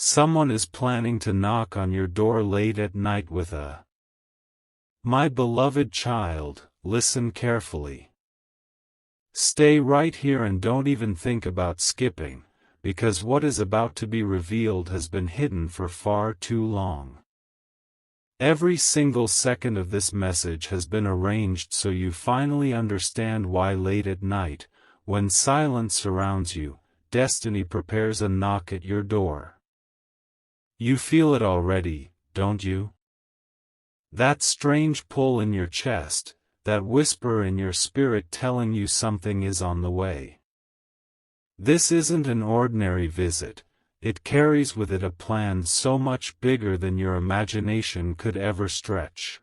Someone is planning to knock on your door late at night with a "My beloved child, listen carefully. Stay right here and don't even think about skipping, because what is about to be revealed has been hidden for far too long." Every single second of this message has been arranged so you finally understand why late at night, when silence surrounds you, destiny prepares a knock at your door. You feel it already, don't you? That strange pull in your chest, that whisper in your spirit telling you something is on the way. This isn't an ordinary visit. It carries with it a plan so much bigger than your imagination could ever stretch.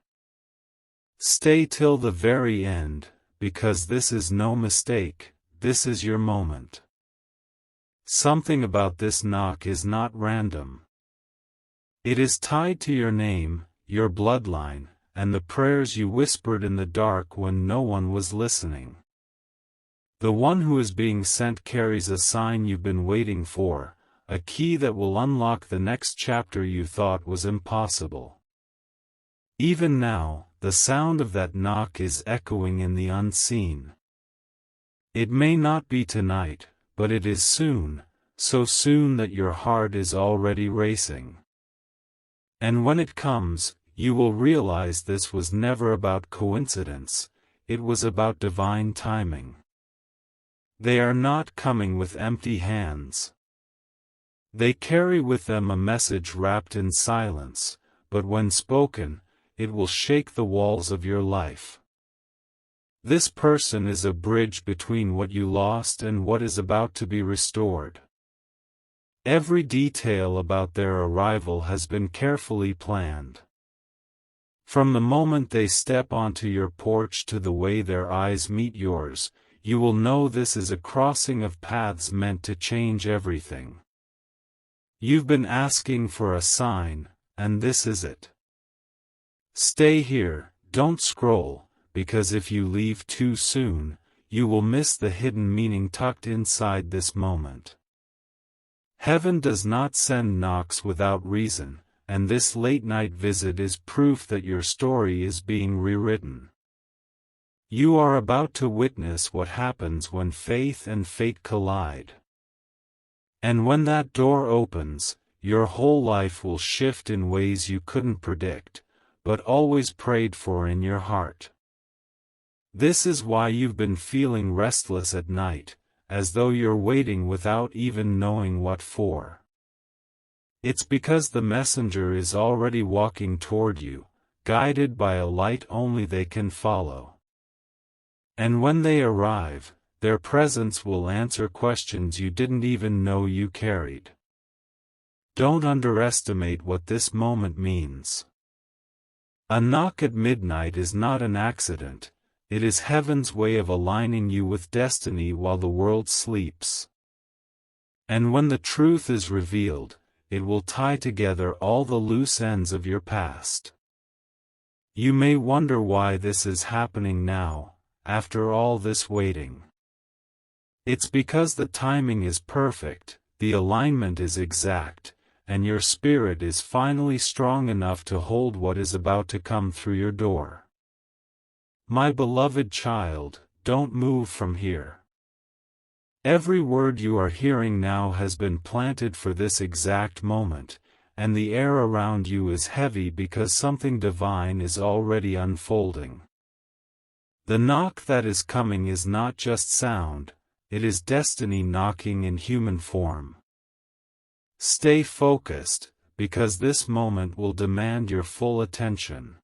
Stay till the very end, because this is no mistake, this is your moment. Something about this knock is not random. It is tied to your name, your bloodline, and the prayers you whispered in the dark when no one was listening. The one who is being sent carries a sign you've been waiting for, a key that will unlock the next chapter you thought was impossible. Even now, the sound of that knock is echoing in the unseen. It may not be tonight, but it is soon, so soon that your heart is already racing. And when it comes, you will realize this was never about coincidence, it was about divine timing. They are not coming with empty hands. They carry with them a message wrapped in silence, but when spoken, it will shake the walls of your life. This person is a bridge between what you lost and what is about to be restored. Every detail about their arrival has been carefully planned. From the moment they step onto your porch to the way their eyes meet yours, you will know this is a crossing of paths meant to change everything. You've been asking for a sign, and this is it. Stay here, don't scroll, because if you leave too soon, you will miss the hidden meaning tucked inside this moment. Heaven does not send knocks without reason, and this late-night visit is proof that your story is being rewritten. You are about to witness what happens when faith and fate collide. And when that door opens, your whole life will shift in ways you couldn't predict, but always prayed for in your heart. This is why you've been feeling restless at night, as though you're waiting without even knowing what for. It's because the messenger is already walking toward you, guided by a light only they can follow. And when they arrive, their presence will answer questions you didn't even know you carried. Don't underestimate what this moment means. A knock at midnight is not an accident, it is heaven's way of aligning you with destiny while the world sleeps. And when the truth is revealed, it will tie together all the loose ends of your past. You may wonder why this is happening now, after all this waiting. It's because the timing is perfect, the alignment is exact, and your spirit is finally strong enough to hold what is about to come through your door. My beloved child, don't move from here. Every word you are hearing now has been planted for this exact moment, and the air around you is heavy because something divine is already unfolding. The knock that is coming is not just sound, it is destiny knocking in human form. Stay focused, because this moment will demand your full attention.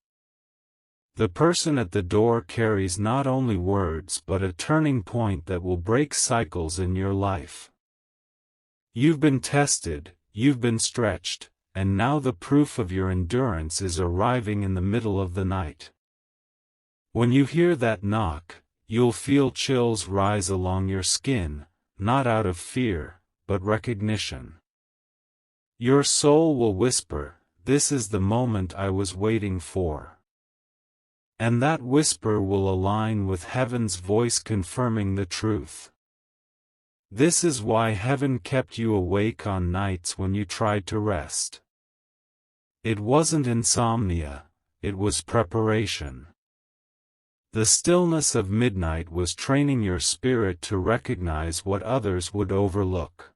The person at the door carries not only words but a turning point that will break cycles in your life. You've been tested, you've been stretched, and now the proof of your endurance is arriving in the middle of the night. When you hear that knock, you'll feel chills rise along your skin, not out of fear, but recognition. Your soul will whisper, "This is the moment I was waiting for." And that whisper will align with heaven's voice confirming the truth. This is why heaven kept you awake on nights when you tried to rest. It wasn't insomnia, it was preparation. The stillness of midnight was training your spirit to recognize what others would overlook.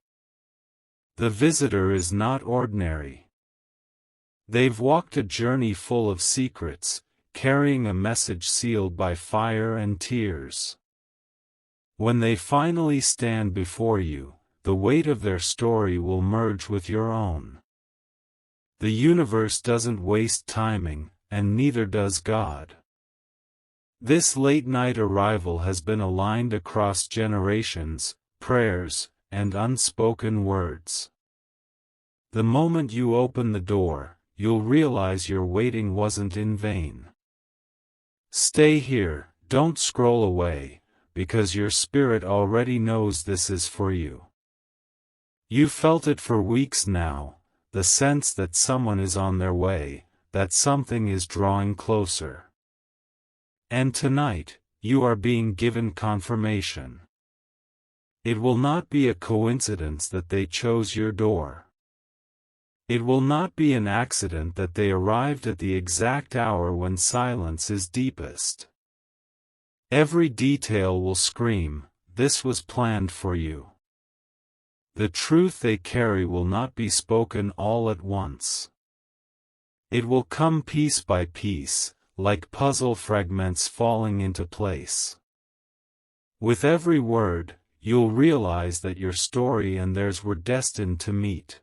The visitor is not ordinary. They've walked a journey full of secrets, carrying a message sealed by fire and tears. When they finally stand before you, the weight of their story will merge with your own. The universe doesn't waste timing, and neither does God. This late-night arrival has been aligned across generations, prayers, and unspoken words. The moment you open the door, you'll realize your waiting wasn't in vain. Stay here, don't scroll away, because your spirit already knows this is for you. You felt it for weeks now, the sense that someone is on their way, that something is drawing closer. And tonight, you are being given confirmation. It will not be a coincidence that they chose your door. It will not be an accident that they arrived at the exact hour when silence is deepest. Every detail will scream, "This was planned for you." The truth they carry will not be spoken all at once. It will come piece by piece, like puzzle fragments falling into place. With every word, you'll realize that your story and theirs were destined to meet.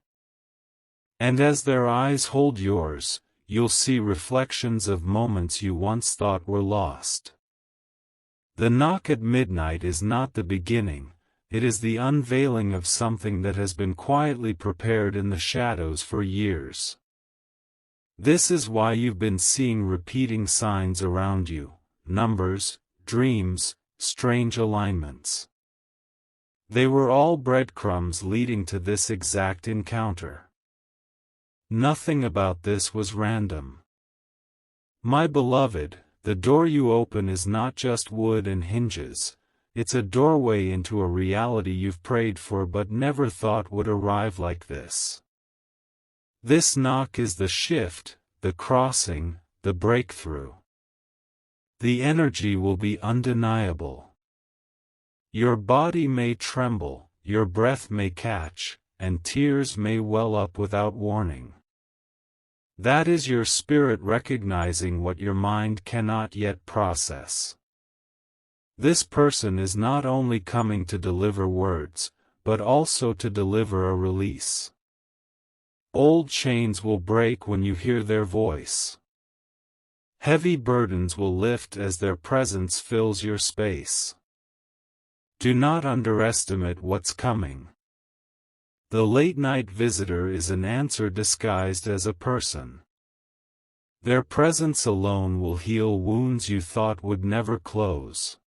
And as their eyes hold yours, you'll see reflections of moments you once thought were lost. The knock at midnight is not the beginning, it is the unveiling of something that has been quietly prepared in the shadows for years. This is why you've been seeing repeating signs around you, numbers, dreams, strange alignments. They were all breadcrumbs leading to this exact encounter. Nothing about this was random. My beloved, the door you open is not just wood and hinges, it's a doorway into a reality you've prayed for but never thought would arrive like this. This knock is the shift, the crossing, the breakthrough. The energy will be undeniable. Your body may tremble, your breath may catch, and tears may well up without warning. That is your spirit recognizing what your mind cannot yet process. This person is not only coming to deliver words, but also to deliver a release. Old chains will break when you hear their voice. Heavy burdens will lift as their presence fills your space. Do not underestimate what's coming. The late-night visitor is an answer disguised as a person. Their presence alone will heal wounds you thought would never close.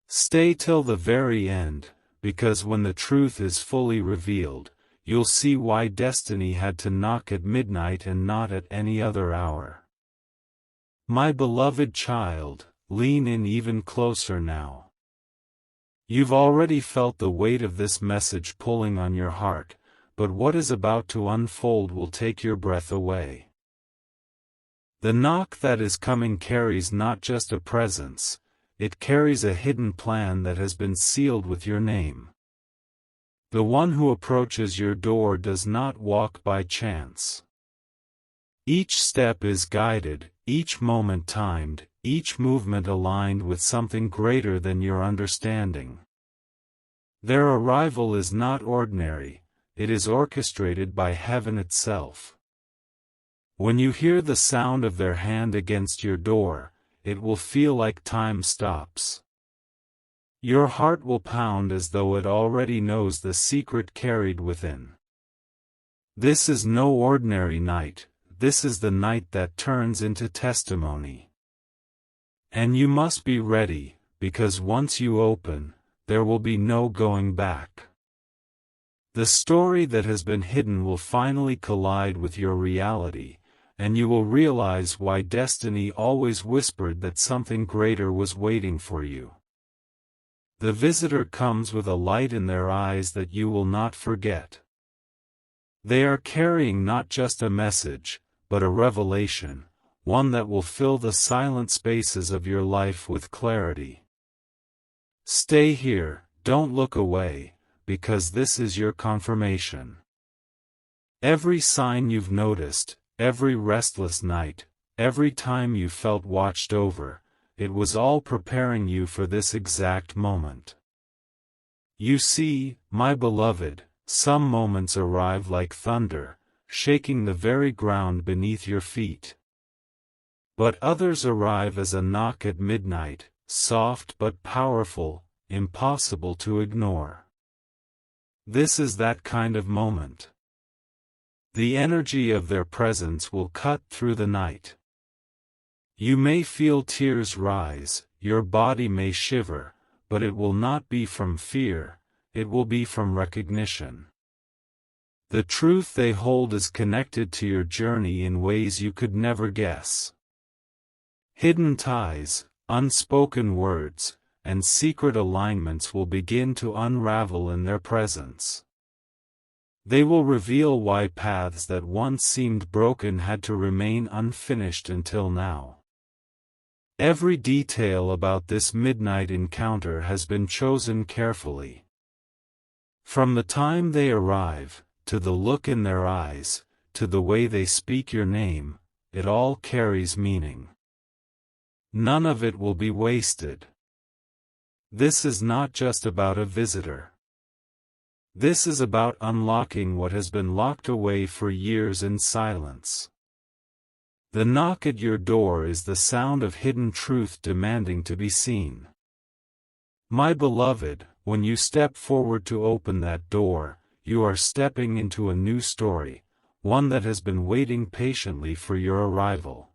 Stay till the very end, because when the truth is fully revealed, you'll see why destiny had to knock at midnight and not at any other hour. My beloved child, lean in even closer now. You've already felt the weight of this message pulling on your heart, but what is about to unfold will take your breath away. The knock that is coming carries not just a presence, it carries a hidden plan that has been sealed with your name. The one who approaches your door does not walk by chance. Each step is guided, each moment timed, each movement aligned with something greater than your understanding. Their arrival is not ordinary, it is orchestrated by heaven itself. When you hear the sound of their hand against your door, it will feel like time stops. Your heart will pound as though it already knows the secret carried within. This is no ordinary night, this is the night that turns into testimony. And you must be ready, because once you open, there will be no going back. The story that has been hidden will finally collide with your reality, and you will realize why destiny always whispered that something greater was waiting for you. The visitor comes with a light in their eyes that you will not forget. They are carrying not just a message, but a revelation, one that will fill the silent spaces of your life with clarity. Stay here, don't look away, because this is your confirmation. Every sign you've noticed, every restless night, every time you felt watched over, it was all preparing you for this exact moment. You see, my beloved, some moments arrive like thunder, shaking the very ground beneath your feet. But others arrive as a knock at midnight, soft but powerful, impossible to ignore. This is that kind of moment. The energy of their presence will cut through the night. You may feel tears rise, your body may shiver, but it will not be from fear, it will be from recognition. The truth they hold is connected to your journey in ways you could never guess. Hidden ties, unspoken words, and secret alignments will begin to unravel in their presence. They will reveal why paths that once seemed broken had to remain unfinished until now. Every detail about this midnight encounter has been chosen carefully. From the time they arrive, to the look in their eyes, to the way they speak your name, it all carries meaning. None of it will be wasted. This is not just about a visitor. This is about unlocking what has been locked away for years in silence. The knock at your door is the sound of hidden truth demanding to be seen. My beloved, when you step forward to open that door, you are stepping into a new story, one that has been waiting patiently for your arrival.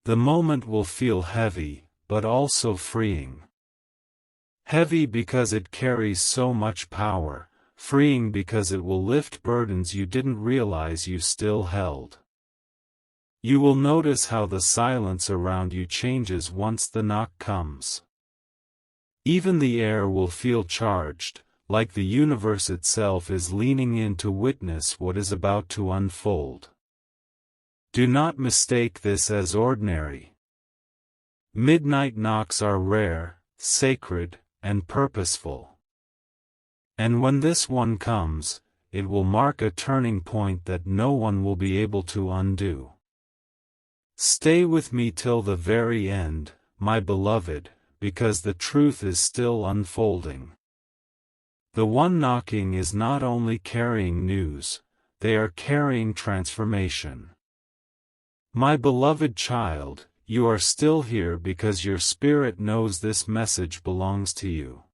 The moment will feel heavy, but also freeing. Heavy because it carries so much power, freeing because it will lift burdens you didn't realize you still held. You will notice how the silence around you changes once the knock comes. Even the air will feel charged, like the universe itself is leaning in to witness what is about to unfold. Do not mistake this as ordinary. Midnight knocks are rare, sacred, and purposeful. And when this one comes, it will mark a turning point that no one will be able to undo. Stay with me till the very end, my beloved, because the truth is still unfolding. The one knocking is not only carrying news, they are carrying transformation. My beloved child, you are still here because your spirit knows this message belongs to you.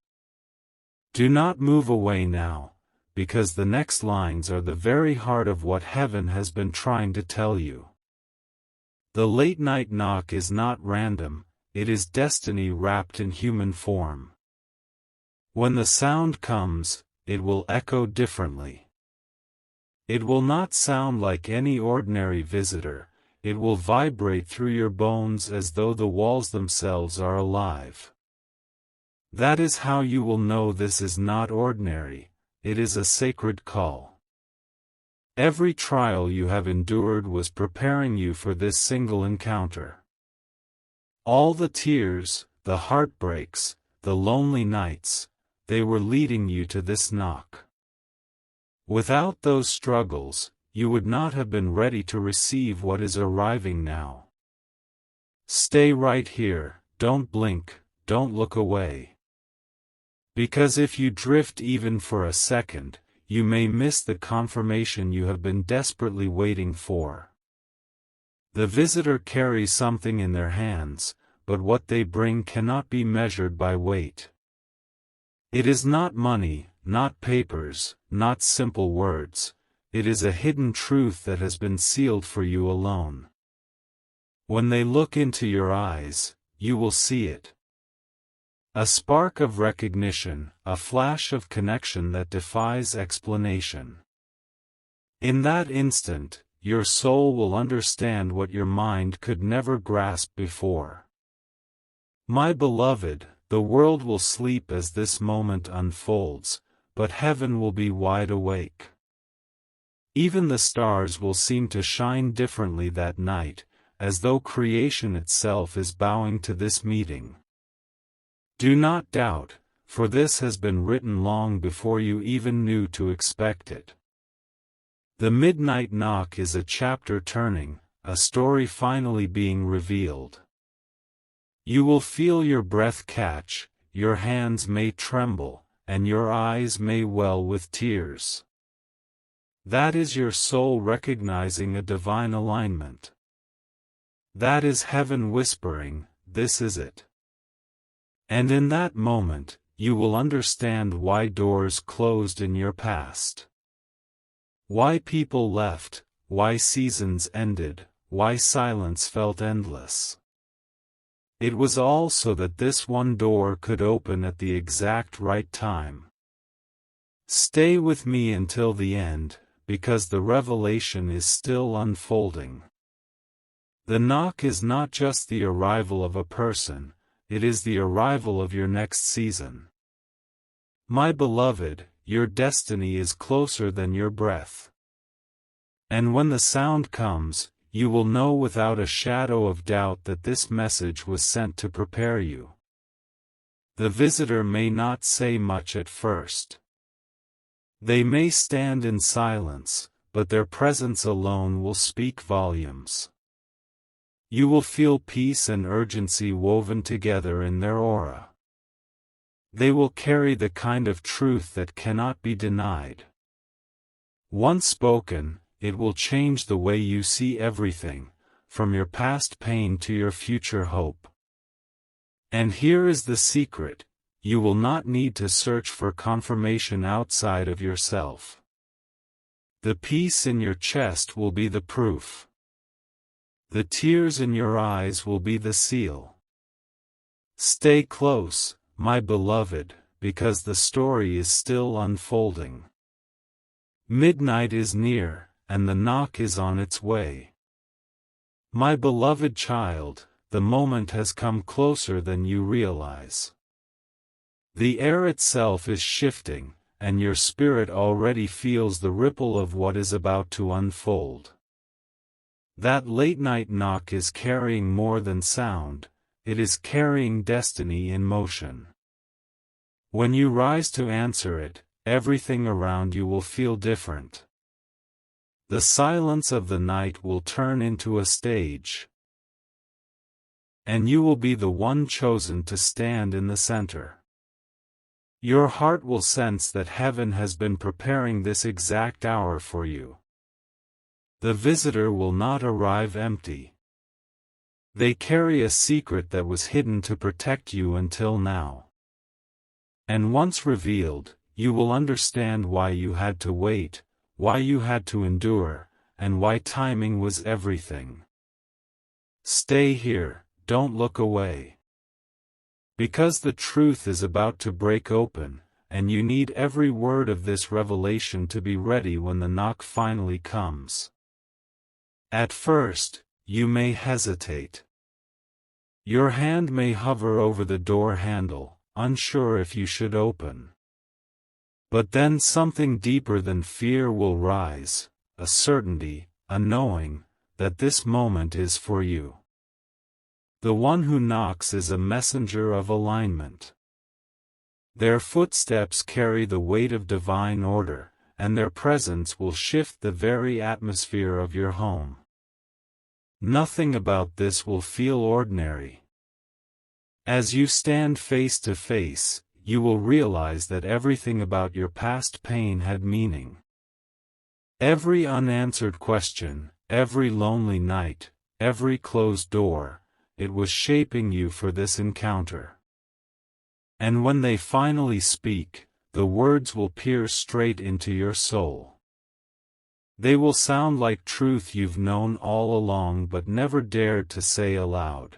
Do not move away now, because the next lines are the very heart of what heaven has been trying to tell you. The late-night knock is not random, it is destiny wrapped in human form. When the sound comes, it will echo differently. It will not sound like any ordinary visitor, it will vibrate through your bones as though the walls themselves are alive. That is how you will know this is not ordinary, it is a sacred call. Every trial you have endured was preparing you for this single encounter. All the tears, the heartbreaks, the lonely nights, they were leading you to this knock. Without those struggles, you would not have been ready to receive what is arriving now. Stay right here, don't blink, don't look away. Because if you drift even for a second, you may miss the confirmation you have been desperately waiting for. The visitor carries something in their hands, but what they bring cannot be measured by weight. It is not money, not papers, not simple words, it is a hidden truth that has been sealed for you alone. When they look into your eyes, you will see it. A spark of recognition, a flash of connection that defies explanation. In that instant, your soul will understand what your mind could never grasp before. My beloved, The world will sleep as this moment unfolds, but heaven will be wide awake. Even the stars will seem to shine differently that night, as though creation itself is bowing to this meeting. Do not doubt, for this has been written long before you even knew to expect it. The midnight knock is a chapter turning, a story finally being revealed. You will feel your breath catch, your hands may tremble, and your eyes may well with tears. That is your soul recognizing a divine alignment. That is heaven whispering, "This is it." And in that moment, you will understand why doors closed in your past. Why people left, why seasons ended, why silence felt endless. It was all so that this one door could open at the exact right time. Stay with me until the end, because the revelation is still unfolding. The knock is not just the arrival of a person, it is the arrival of your next season. My beloved, your destiny is closer than your breath. And when the sound comes, you will know without a shadow of doubt that this message was sent to prepare you. The visitor may not say much at first. They may stand in silence, but their presence alone will speak volumes. You will feel peace and urgency woven together in their aura. They will carry the kind of truth that cannot be denied. Once spoken, it will change the way you see everything, from your past pain to your future hope. And here is the secret: you will not need to search for confirmation outside of yourself. The peace in your chest will be the proof. The tears in your eyes will be the seal. Stay close, my beloved, because the story is still unfolding. Midnight is near, and the knock is on its way. My beloved child, the moment has come closer than you realize. The air itself is shifting, and your spirit already feels the ripple of what is about to unfold. That late-night knock is carrying more than sound, it is carrying destiny in motion. When you rise to answer it, everything around you will feel different. The silence of the night will turn into a stage. And you will be the one chosen to stand in the center. Your heart will sense that heaven has been preparing this exact hour for you. The visitor will not arrive empty. They carry a secret that was hidden to protect you until now. And once revealed, you will understand why you had to wait, why you had to endure, and why timing was everything. Stay here, don't look away. Because the truth is about to break open, and you need every word of this revelation to be ready when the knock finally comes. At first, you may hesitate. Your hand may hover over the door handle, unsure if you should open. But then something deeper than fear will rise, a certainty, a knowing, that this moment is for you. The one who knocks is a messenger of alignment. Their footsteps carry the weight of divine order, and their presence will shift the very atmosphere of your home. Nothing about this will feel ordinary. As you stand face to face, you will realize that everything about your past pain had meaning. Every unanswered question, every lonely night, every closed door, it was shaping you for this encounter. And when they finally speak, the words will pierce straight into your soul. They will sound like truth you've known all along but never dared to say aloud.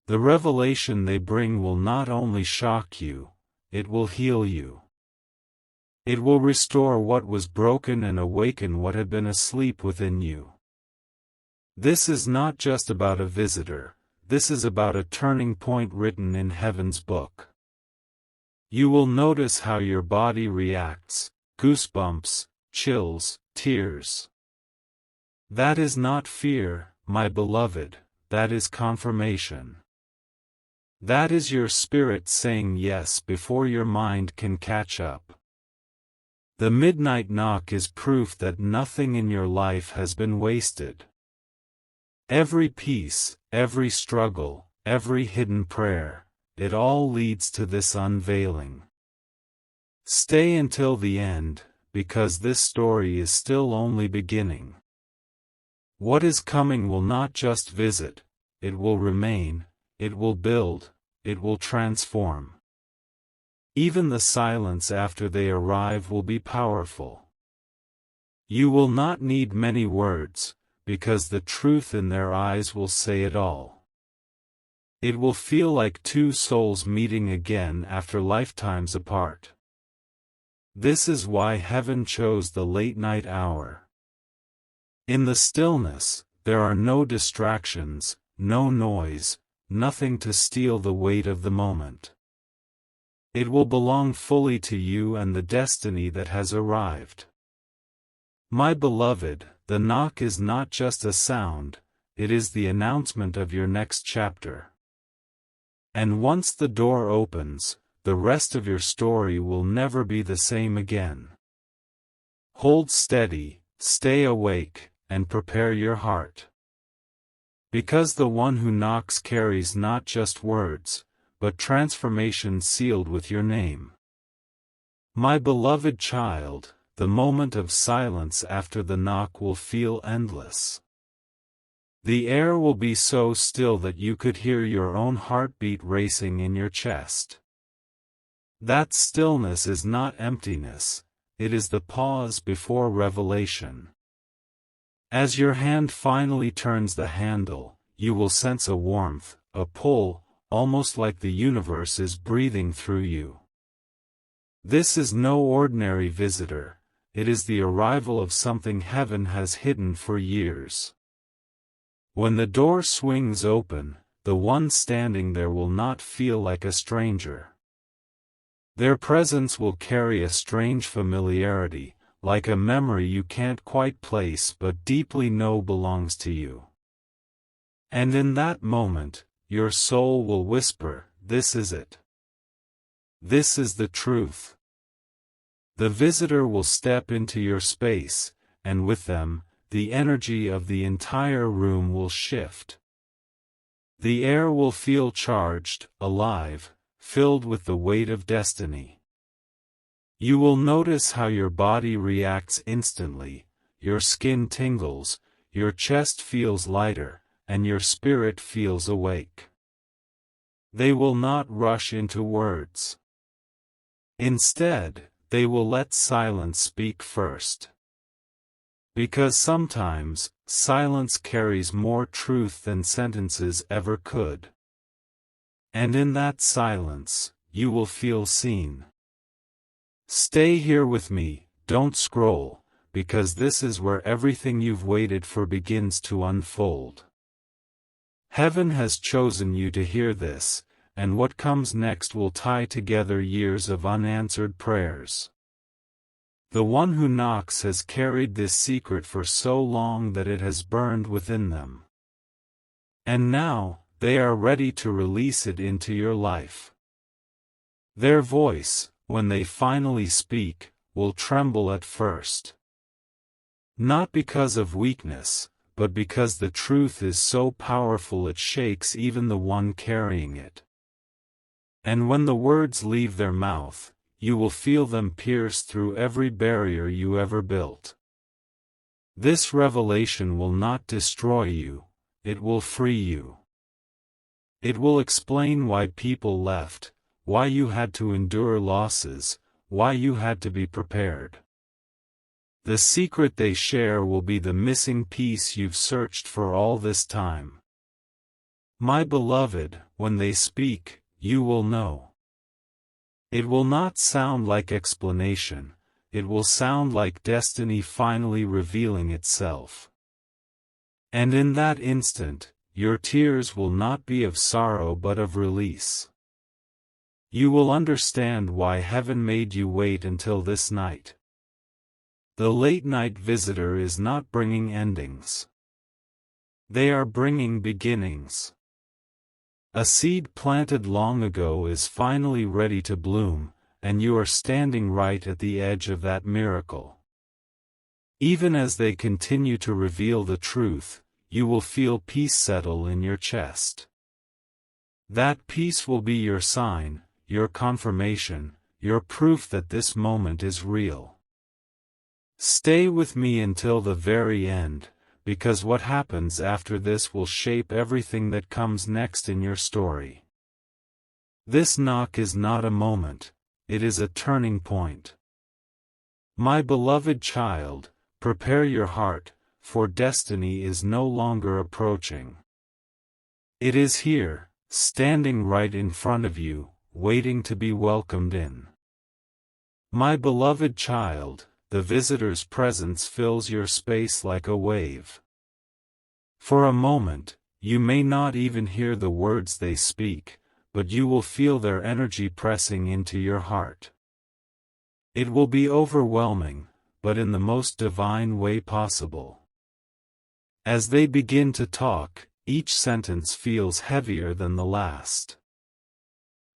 The revelation they bring will not only shock you, it will heal you. It will restore what was broken and awaken what had been asleep within you. This is not just about a visitor, this is about a turning point written in heaven's book. You will notice how your body reacts: goosebumps, chills, tears. That is not fear, my beloved, that is confirmation. That is your spirit saying yes before your mind can catch up. The midnight knock is proof that nothing in your life has been wasted. Every peace, every struggle, every hidden prayer, it all leads to this unveiling. Stay until the end, because this story is still only beginning. What is coming will not just visit, it will remain, it will build, it will transform. Even the silence after they arrive will be powerful. You will not need many words, because the truth in their eyes will say it all. It will feel like two souls meeting again after lifetimes apart. This is why heaven chose the late-night hour. In the stillness, there are no distractions, no noise, nothing to steal the weight of the moment. It will belong fully to you and the destiny that has arrived. My beloved, the knock is not just a sound, it is the announcement of your next chapter. And once the door opens, the rest of your story will never be the same again. Hold steady, stay awake, and prepare your heart. Because the one who knocks carries not just words, but transformation sealed with your name. My beloved child, the moment of silence after the knock will feel endless. The air will be so still that you could hear your own heartbeat racing in your chest. That stillness is not emptiness, it is the pause before revelation. As your hand finally turns the handle, you will sense a warmth, a pull, almost like the universe is breathing through you. This is no ordinary visitor, it is the arrival of something heaven has hidden for years. When the door swings open, the one standing there will not feel like a stranger. Their presence will carry a strange familiarity, like a memory you can't quite place but deeply know belongs to you. And in that moment, your soul will whisper, "This is it. This is the truth." The visitor will step into your space, and with them, the energy of the entire room will shift. The air will feel charged, alive, filled with the weight of destiny. You will notice how your body reacts instantly, your skin tingles, your chest feels lighter, and your spirit feels awake. They will not rush into words. Instead, they will let silence speak first. Because sometimes, silence carries more truth than sentences ever could. And in that silence, you will feel seen. Stay here with me, don't scroll, because this is where everything you've waited for begins to unfold. Heaven has chosen you to hear this, and what comes next will tie together years of unanswered prayers. The one who knocks has carried this secret for so long that it has burned within them. And now, they are ready to release it into your life. Their voice, when they finally speak, will tremble at first. Not because of weakness, but because the truth is so powerful it shakes even the one carrying it. And when the words leave their mouth, you will feel them pierce through every barrier you ever built. This revelation will not destroy you, it will free you. It will explain why people left, why you had to endure losses, why you had to be prepared. The secret they share will be the missing piece you've searched for all this time. My beloved, when they speak, you will know. It will not sound like explanation, it will sound like destiny finally revealing itself. And in that instant, your tears will not be of sorrow but of release. You will understand why heaven made you wait until this night. The late-night visitor is not bringing endings. They are bringing beginnings. A seed planted long ago is finally ready to bloom, and you are standing right at the edge of that miracle. Even as they continue to reveal the truth, you will feel peace settle in your chest. That peace will be your sign, your confirmation, your proof that this moment is real. Stay with me until the very end, because what happens after this will shape everything that comes next in your story. This knock is not a moment, it is a turning point. My beloved child, prepare your heart, for destiny is no longer approaching. It is here, standing right in front of you, waiting to be welcomed in. My beloved child, the visitor's presence fills your space like a wave. For a moment, you may not even hear the words they speak, but you will feel their energy pressing into your heart. It will be overwhelming, but in the most divine way possible. As they begin to talk, each sentence feels heavier than the last.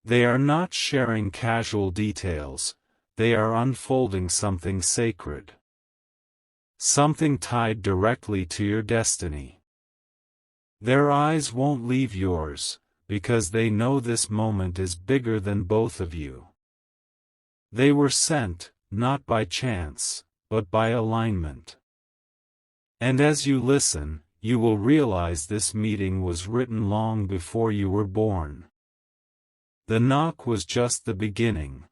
They are not sharing casual details, they are unfolding something sacred. Something tied directly to your destiny. Their eyes won't leave yours, because they know this moment is bigger than both of you. They were sent, not by chance, but by alignment. And as you listen, you will realize this meeting was written long before you were born. The knock was just the beginning.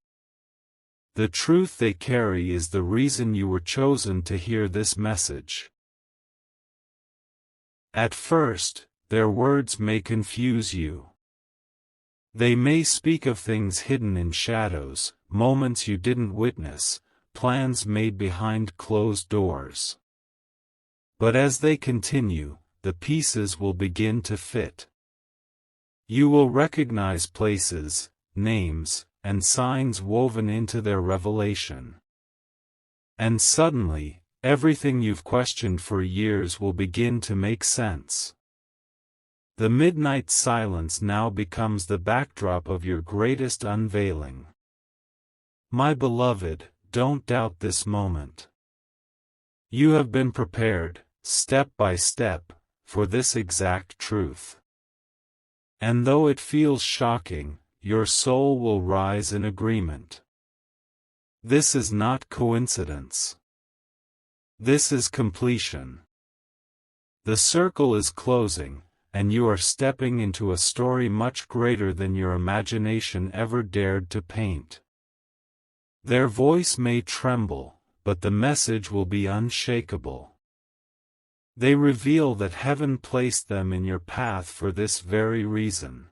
The truth they carry is the reason you were chosen to hear this message. At first, their words may confuse you. They may speak of things hidden in shadows, moments you didn't witness, plans made behind closed doors. But as they continue, the pieces will begin to fit. You will recognize places, names, and signs woven into their revelation. And suddenly, everything you've questioned for years will begin to make sense. The midnight silence now becomes the backdrop of your greatest unveiling. My beloved, don't doubt this moment. You have been prepared, step by step, for this exact truth. And though it feels shocking, your soul will rise in agreement. This is not coincidence. This is completion. The circle is closing, and you are stepping into a story much greater than your imagination ever dared to paint. Their voice may tremble, but the message will be unshakable. They reveal that heaven placed them in your path for this very reason.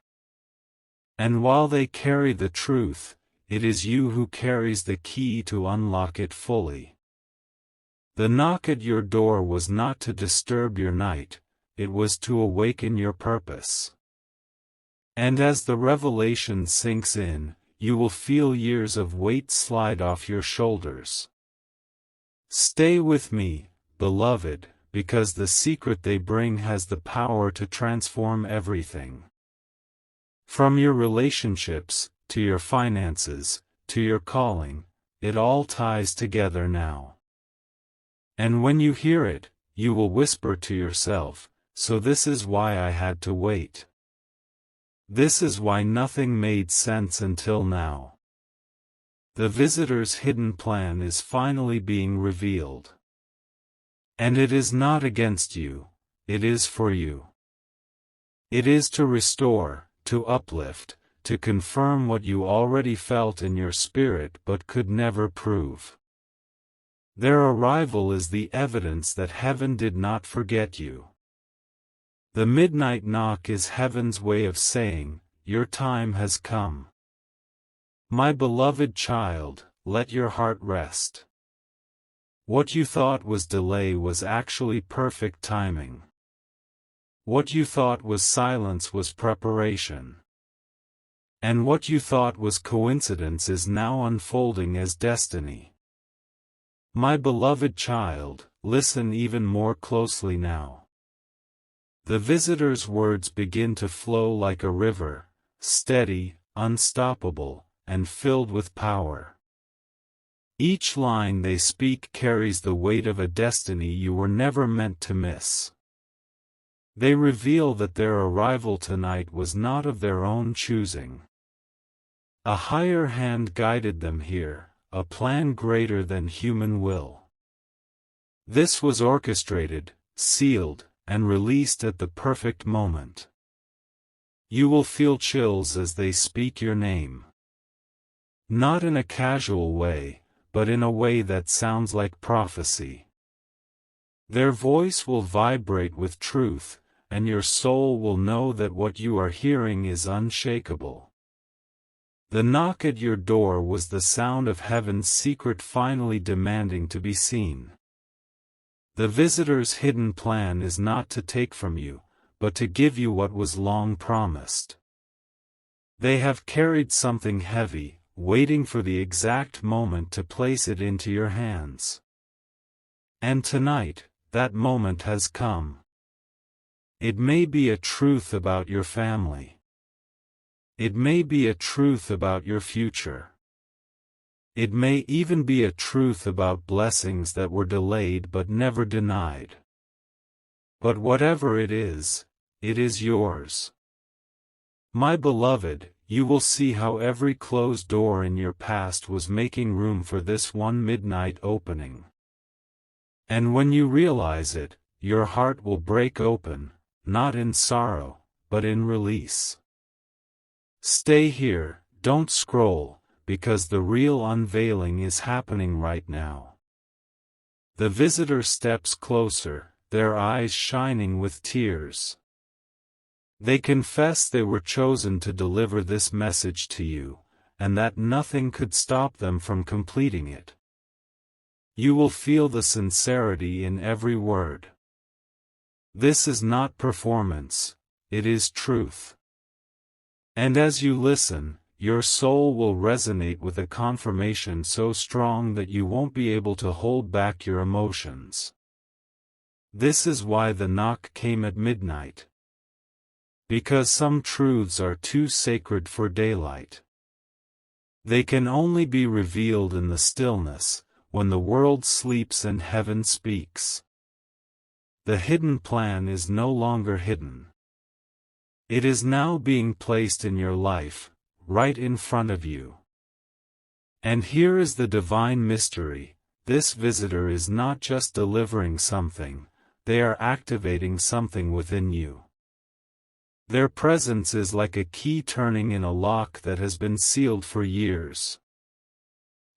And while they carry the truth, it is you who carries the key to unlock it fully. The knock at your door was not to disturb your night, it was to awaken your purpose. And as the revelation sinks in, you will feel years of weight slide off your shoulders. Stay with me, beloved, because the secret they bring has the power to transform everything. From your relationships, to your finances, to your calling, it all ties together now. And when you hear it, you will whisper to yourself, "So this is why I had to wait. This is why nothing made sense until now." The visitor's hidden plan is finally being revealed. And it is not against you, it is for you. It is to restore, to uplift, to confirm what you already felt in your spirit but could never prove. Their arrival is the evidence that heaven did not forget you. The midnight knock is heaven's way of saying, "Your time has come." My beloved child, let your heart rest. What you thought was delay was actually perfect timing. What you thought was silence was preparation. And what you thought was coincidence is now unfolding as destiny. My beloved child, listen even more closely now. The visitor's words begin to flow like a river, steady, unstoppable, and filled with power. Each line they speak carries the weight of a destiny you were never meant to miss. They reveal that their arrival tonight was not of their own choosing. A higher hand guided them here, a plan greater than human will. This was orchestrated, sealed, and released at the perfect moment. You will feel chills as they speak your name. Not in a casual way, but in a way that sounds like prophecy. Their voice will vibrate with truth, and your soul will know that what you are hearing is unshakable. The knock at your door was the sound of heaven's secret finally demanding to be seen. The visitor's hidden plan is not to take from you, but to give you what was long promised. They have carried something heavy, waiting for the exact moment to place it into your hands. And tonight, that moment has come. It may be a truth about your family. It may be a truth about your future. It may even be a truth about blessings that were delayed but never denied. But whatever it is yours. My beloved, you will see how every closed door in your past was making room for this one midnight opening. And when you realize it, your heart will break open, not in sorrow, but in release. Stay here, don't scroll, because the real unveiling is happening right now. The visitor steps closer, their eyes shining with tears. They confess they were chosen to deliver this message to you, and that nothing could stop them from completing it. You will feel the sincerity in every word. This is not performance, it is truth. And as you listen, your soul will resonate with a confirmation so strong that you won't be able to hold back your emotions. This is why the knock came at midnight. Because some truths are too sacred for daylight. They can only be revealed in the stillness, when the world sleeps and heaven speaks. The hidden plan is no longer hidden. It is now being placed in your life, right in front of you. And here is the divine mystery: this visitor is not just delivering something, they are activating something within you. Their presence is like a key turning in a lock that has been sealed for years.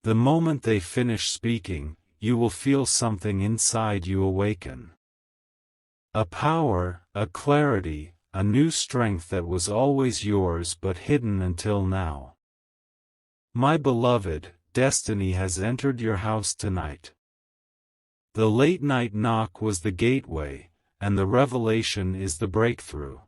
The moment they finish speaking, you will feel something inside you awaken. A power, a clarity, a new strength that was always yours but hidden until now. My beloved, destiny has entered your house tonight. The late-night knock was the gateway, and the revelation is the breakthrough.